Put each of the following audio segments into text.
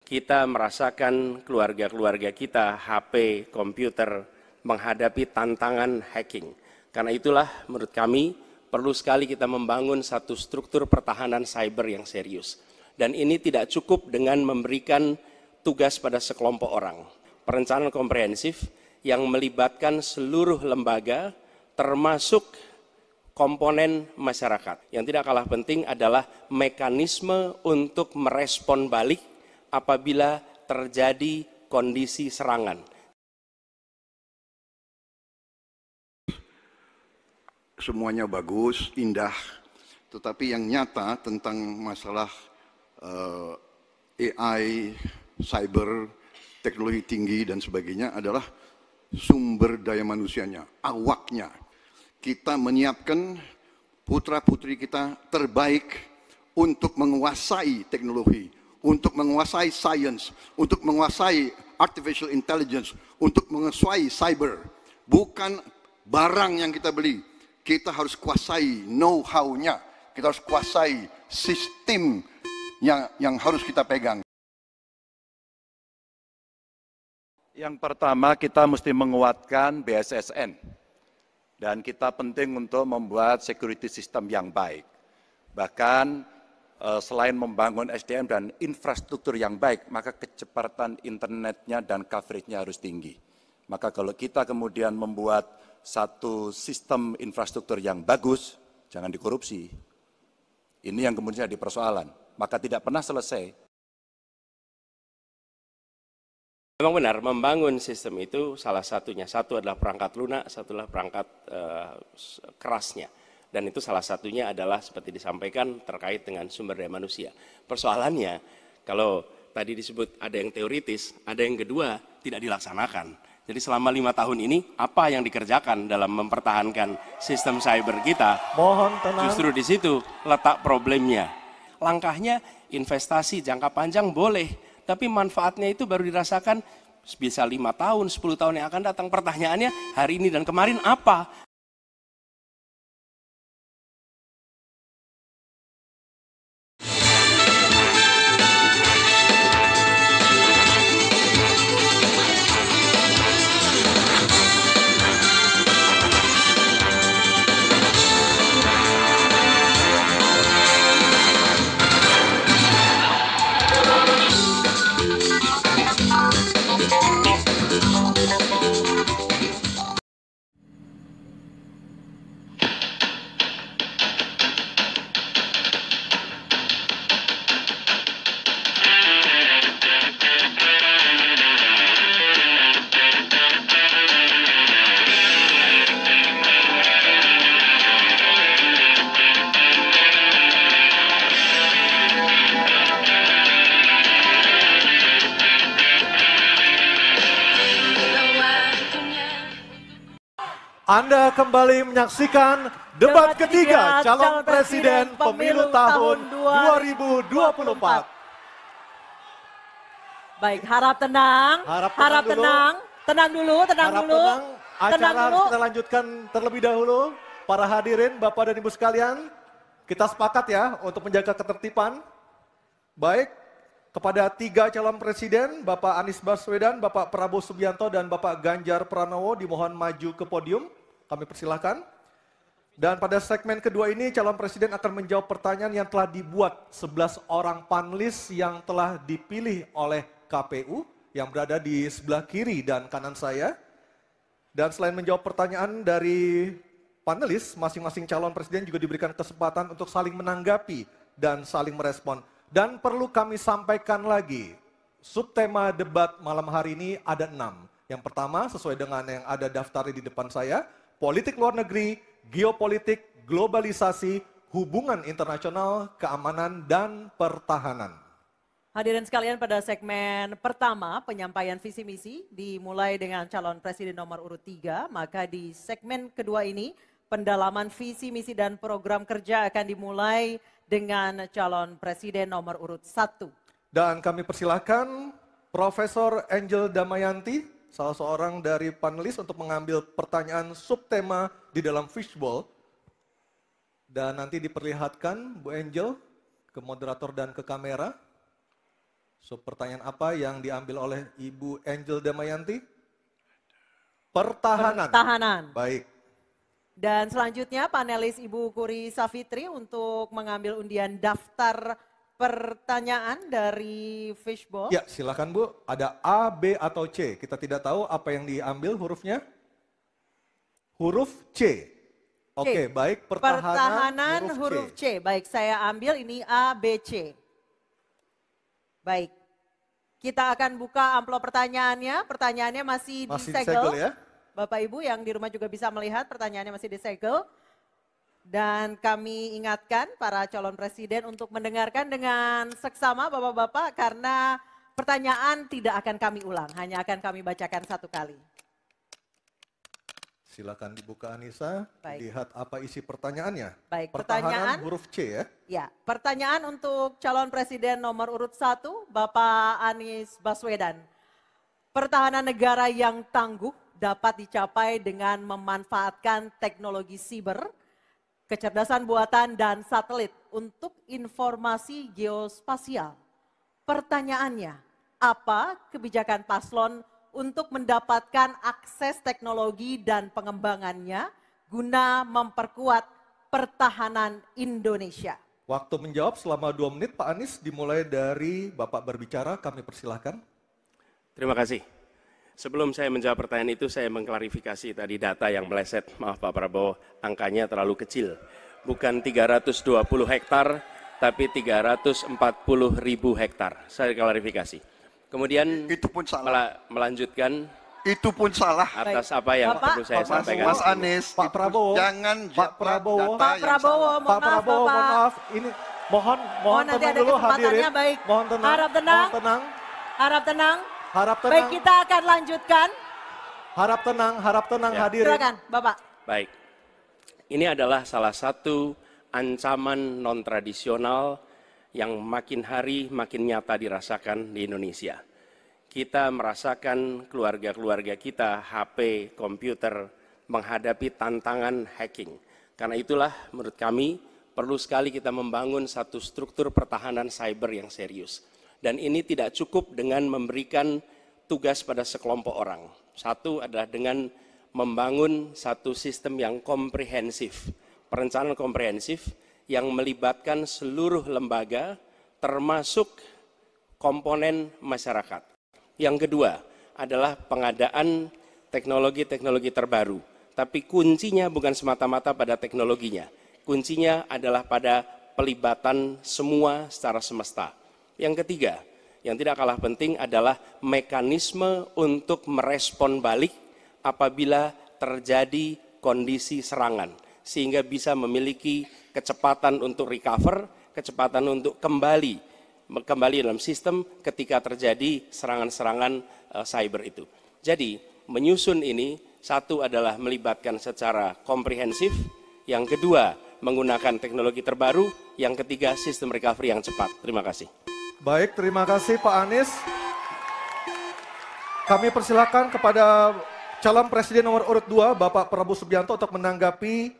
Kita merasakan keluarga-keluarga kita, HP, komputer, menghadapi tantangan hacking. Karena itulah menurut kami perlu sekali kita membangun satu struktur pertahanan cyber yang serius. Dan ini tidak cukup dengan memberikan tugas pada sekelompok orang. Perencanaan komprehensif yang melibatkan seluruh lembaga termasuk komponen masyarakat. Yang tidak kalah penting adalah mekanisme untuk merespon balik apabila terjadi kondisi serangan. Semuanya bagus, indah, tetapi yang nyata tentang masalah AI, cyber, teknologi tinggi dan sebagainya adalah sumber daya manusianya, awaknya. Kita menyiapkan putra-putri kita terbaik untuk menguasai teknologi, untuk menguasai science, untuk menguasai artificial intelligence, untuk menguasai cyber. Bukan barang yang kita beli. Kita harus kuasai know-how-nya. Kita harus kuasai sistem yang harus kita pegang. Yang pertama, kita mesti menguatkan BSSN. Dan kita penting untuk membuat security system yang baik. Bahkan selain membangun SDM dan infrastruktur yang baik, maka kecepatan internetnya dan coveragenya harus tinggi. Maka kalau kita kemudian membuat satu sistem infrastruktur yang bagus, jangan dikorupsi. Ini yang kemudian jadi persoalan. Maka tidak pernah selesai. Memang benar, membangun sistem itu salah satunya. Satu adalah perangkat lunak, satu adalah perangkat kerasnya. Dan itu salah satunya adalah seperti disampaikan terkait dengan sumber daya manusia. Persoalannya, kalau tadi disebut ada yang teoritis, ada yang kedua tidak dilaksanakan. Jadi selama 5 tahun ini, apa yang dikerjakan dalam mempertahankan sistem cyber kita? Mohon tenang. Justru di situ letak problemnya. Langkahnya investasi jangka panjang boleh, tapi manfaatnya itu baru dirasakan bisa 5 tahun, 10 tahun yang akan datang. Pertanyaannya, hari ini dan kemarin apa? Anda kembali menyaksikan debat ketiga calon presiden pemilu tahun 2024. Baik, harap tenang. Harap tenang. Tenang dulu. Acara harus kita lanjutkan terlebih dahulu. Para hadirin, Bapak dan Ibu sekalian, kita sepakat ya untuk menjaga ketertiban. Baik, kepada 3 calon presiden, Bapak Anies Baswedan, Bapak Prabowo Subianto, dan Bapak Ganjar Pranowo dimohon maju ke podium. Kami persilahkan. Dan pada segmen kedua ini, calon presiden akan menjawab pertanyaan yang telah dibuat 11 orang panelis yang telah dipilih oleh KPU, yang berada di sebelah kiri dan kanan saya. Dan selain menjawab pertanyaan dari panelis, masing-masing calon presiden juga diberikan kesempatan untuk saling menanggapi dan saling merespon. Dan perlu kami sampaikan lagi, subtema debat malam hari ini ada 6. Yang pertama, sesuai dengan yang ada daftarnya di depan saya, politik luar negeri, geopolitik, globalisasi, hubungan internasional, keamanan, dan pertahanan. Hadirin sekalian, pada segmen pertama penyampaian visi misi dimulai dengan calon presiden nomor urut 3, maka di segmen kedua ini pendalaman visi misi dan program kerja akan dimulai dengan calon presiden nomor urut 1. Dan kami persilahkan Profesor Angel Damayanti, salah seorang dari panelis, untuk mengambil pertanyaan subtema di dalam fishbowl. Dan nanti diperlihatkan Bu Angel ke moderator dan ke kamera. So, pertanyaan apa yang diambil oleh Ibu Angel Damayanti? Pertahanan. Pertahanan. Baik. Dan selanjutnya panelis Ibu Kuri Safitri untuk mengambil undian daftar pertanyaan dari Fishball. Ya, silakan Bu. Ada A, B, atau C. Kita tidak tahu apa yang diambil hurufnya. Huruf C. Oke, baik. Pertahanan huruf C. Baik, saya ambil ini A, B, C. Baik. Kita akan buka amplop pertanyaannya. Pertanyaannya masih disegel. Ya? Bapak Ibu yang di rumah juga bisa melihat pertanyaannya masih disegel. Dan kami ingatkan para calon presiden untuk mendengarkan dengan seksama Bapak-Bapak karena pertanyaan tidak akan kami ulang, hanya akan kami bacakan satu kali. Silakan dibuka Anissa, Baik. lihat apa isi pertanyaannya. Baik, Pertahanan pertanyaan huruf C ya. Ya, pertanyaan untuk calon presiden nomor urut 1, Bapak Anies Baswedan. Pertahanan negara yang tangguh dapat dicapai dengan memanfaatkan teknologi siber, kecerdasan buatan, dan satelit untuk informasi geospasial. Pertanyaannya, apa kebijakan paslon untuk mendapatkan akses teknologi dan pengembangannya guna memperkuat pertahanan Indonesia? Waktu menjawab selama 2 menit Pak Anies, dimulai dari Bapak berbicara, kami persilahkan. Terima kasih. Sebelum saya menjawab pertanyaan itu, saya mengklarifikasi tadi data yang meleset. Maaf Pak Prabowo, angkanya terlalu kecil. Bukan 320 hektar, tapi 340.000 hektar. Saya klarifikasi. Kemudian Itu pun salah. melanjutkan Itu pun salah. atas apa yang Bapak, perlu saya sampaikan. Mas Anies, Pak itu Prabowo, jangan Pak Prabowo, data Pak yang Prabowo, salah. mohon Pak maaf Prabowo, Bapak. mohon maaf, ini mohon nanti tenang ada dulu kesempatannya, hadirin. baik. Mohon tenang, Harap tenang. mohon tenang, Harap tenang. harap tenang, Baik, kita akan lanjutkan. harap tenang Ya. hadirin. Silakan, Bapak. Baik, ini adalah salah satu ancaman non-tradisional yang makin hari makin nyata dirasakan di Indonesia. Kita merasakan keluarga-keluarga kita, HP, komputer, menghadapi tantangan hacking. Karena itulah menurut kami perlu sekali kita membangun satu struktur pertahanan cyber yang serius. Dan ini tidak cukup dengan memberikan tugas pada sekelompok orang. Satu adalah dengan membangun satu sistem yang komprehensif, perencanaan komprehensif yang melibatkan seluruh lembaga termasuk komponen masyarakat. Yang kedua adalah pengadaan teknologi-teknologi terbaru, tapi kuncinya bukan semata-mata pada teknologinya, kuncinya adalah pada pelibatan semua secara semesta. Yang ketiga, yang tidak kalah penting adalah mekanisme untuk merespon balik apabila terjadi kondisi serangan, sehingga bisa memiliki kecepatan untuk recover, kecepatan untuk kembali dalam sistem ketika terjadi serangan-serangan cyber itu. Jadi menyusun ini, satu adalah melibatkan secara komprehensif, yang kedua menggunakan teknologi terbaru, yang ketiga sistem recovery yang cepat. Terima kasih. Baik, terima kasih Pak Anies. Kami persilakan kepada calon presiden nomor urut 2, Bapak Prabowo Subianto untuk menanggapi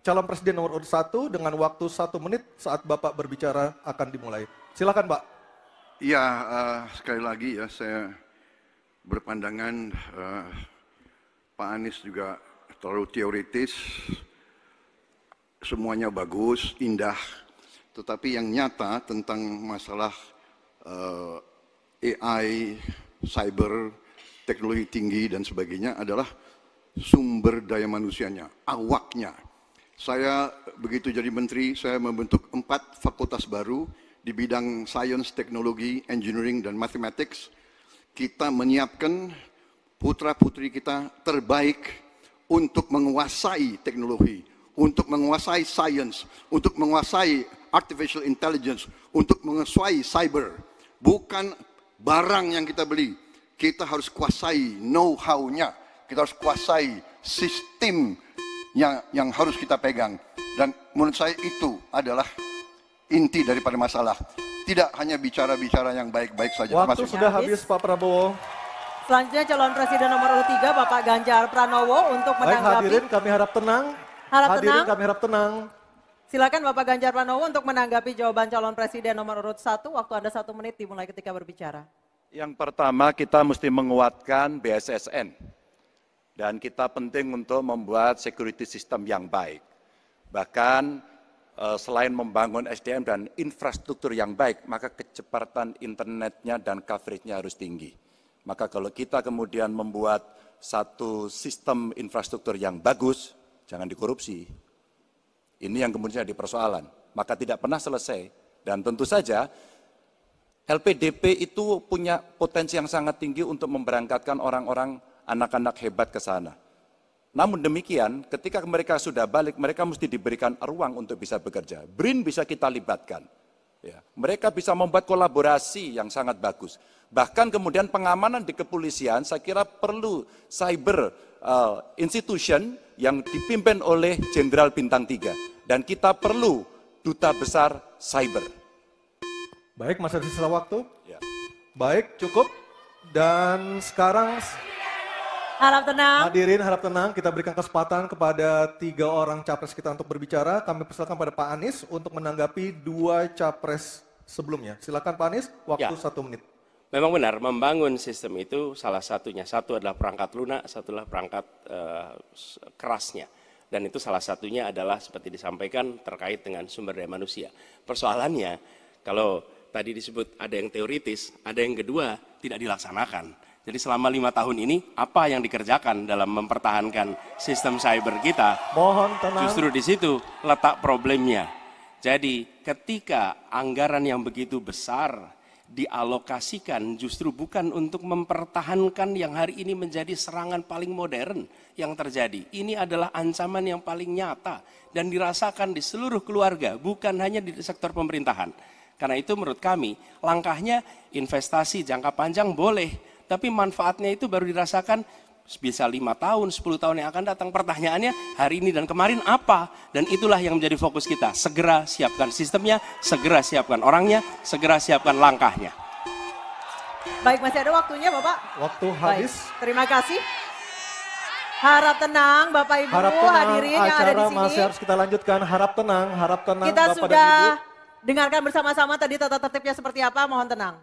calon presiden nomor urut 1 dengan waktu 1 menit saat Bapak berbicara akan dimulai. Silakan Pak. Ya, sekali lagi ya saya berpandangan Pak Anies juga terlalu teoritis, semuanya bagus, indah, tetapi yang nyata tentang masalah AI, cyber, teknologi tinggi dan sebagainya adalah sumber daya manusianya, awaknya. Saya begitu jadi menteri, saya membentuk 4 fakultas baru di bidang sains, teknologi, engineering, dan mathematics. Kita menyiapkan putra-putri kita terbaik untuk menguasai teknologi, untuk menguasai sains, untuk menguasai artificial intelligence, untuk menguasai cyber. Bukan barang yang kita beli, kita harus kuasai know-how-nya, kita harus kuasai sistem yang harus kita pegang. Dan menurut saya itu adalah inti daripada masalah. Tidak hanya bicara-bicara yang baik-baik saja. Waktu sudah habis Pak Prabowo. Selanjutnya calon presiden nomor urut 3 Bapak Ganjar Pranowo untuk Baik menanggapi. hadirin kami harap tenang. Harap Hadirin tenang. kami harap tenang. Silakan Bapak Ganjar Pranowo untuk menanggapi jawaban calon presiden nomor urut 1. Waktu Anda 1 menit dimulai ketika berbicara. Yang pertama kita mesti menguatkan BSSN. Dan kita penting untuk membuat security system yang baik. Bahkan selain membangun SDM dan infrastruktur yang baik, maka kecepatan internetnya dan coveragenya harus tinggi. Maka kalau kita kemudian membuat satu sistem infrastruktur yang bagus, jangan dikorupsi. Ini yang kemudian jadi persoalan. Maka tidak pernah selesai. Dan tentu saja LPDP itu punya potensi yang sangat tinggi untuk memberangkatkan orang-orang, anak-anak hebat ke sana. Namun demikian, ketika mereka sudah balik, mereka mesti diberikan ruang untuk bisa bekerja. BRIN bisa kita libatkan. Ya, mereka bisa membuat kolaborasi yang sangat bagus. Bahkan kemudian pengamanan di kepolisian, saya kira perlu cyber institution yang dipimpin oleh Jenderal Bintang 3. Dan kita perlu duta besar cyber. Baik, masih ada sisa waktu. Ya. Baik, cukup. Dan sekarang Harap tenang. hadirin harap tenang, kita berikan kesempatan kepada 3 orang capres kita untuk berbicara. Kami persilakan pada Pak Anies untuk menanggapi 2 capres sebelumnya. Silakan Pak Anies, waktu 1 menit. Memang benar, membangun sistem itu salah satunya. Satu adalah perangkat lunak, satu adalah perangkat kerasnya. Dan itu salah satunya adalah seperti disampaikan terkait dengan sumber daya manusia. Persoalannya, kalau tadi disebut ada yang teoritis, ada yang kedua tidak dilaksanakan. Jadi selama 5 tahun ini, apa yang dikerjakan dalam mempertahankan sistem cyber kita? Mohon tenang. Justru di situ letak problemnya. Jadi ketika anggaran yang begitu besar dialokasikan justru bukan untuk mempertahankan yang hari ini menjadi serangan paling modern yang terjadi. Ini adalah ancaman yang paling nyata dan dirasakan di seluruh keluarga, bukan hanya di sektor pemerintahan. Karena itu menurut kami, langkahnya investasi jangka panjang boleh, tapi manfaatnya itu baru dirasakan bisa 5 tahun, 10 tahun yang akan datang. Pertanyaannya hari ini dan kemarin apa? Dan itulah yang menjadi fokus kita. Segera siapkan sistemnya, segera siapkan orangnya, segera siapkan langkahnya. Baik, masih ada waktunya Bapak. Waktu Baik, habis. terima kasih. Harap tenang Bapak Ibu, Harap tenang, hadirin yang ada di acara sini. masih harus kita lanjutkan. Harap tenang Kita Bapak dan sudah Ibu. dengarkan bersama-sama tadi tata tertibnya seperti apa, mohon tenang.